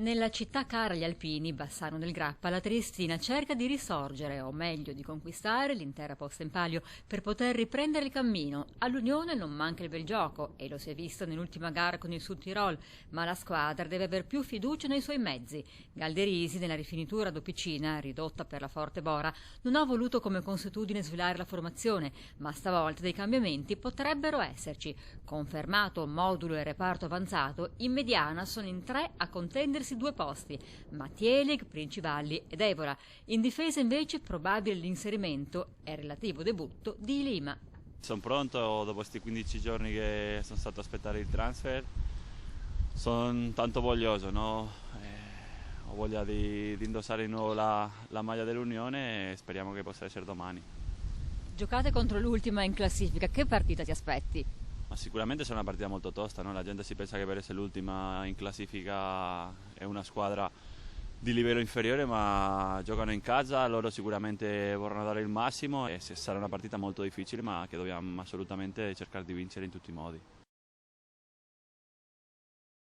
Nella città cara agli alpini, Bassano del Grappa, la Triestina cerca di risorgere, o meglio di conquistare l'intera posta in palio per poter riprendere il cammino. All'Unione non manca il bel gioco e lo si è visto nell'ultima gara con il Sud Tirol, ma la squadra deve aver più fiducia nei suoi mezzi. Galderisi, nella rifinitura doppicina, ridotta per la forte Bora, non ha voluto come consuetudine svelare la formazione, ma stavolta dei cambiamenti potrebbero esserci. Confermato modulo e reparto avanzato, in mediana sono in 3 a contendersi 2 posti, Mattielig, Princivalli ed Evola. In difesa invece probabile l'inserimento e relativo debutto di Lima. Sono pronto dopo questi 15 giorni che sono stato a aspettare il transfer, sono tanto voglioso, no? Ho voglia di indossare di nuovo la maglia dell'Unione e speriamo che possa essere domani. Giocate contro l'ultima in classifica, che partita ti aspetti? Ma sicuramente sarà una partita molto tosta, no? La gente si pensa che per essere l'ultima in classifica è una squadra di livello inferiore, ma giocano in casa, loro sicuramente vorranno dare il massimo e sarà una partita molto difficile, ma che dobbiamo assolutamente cercare di vincere in tutti i modi.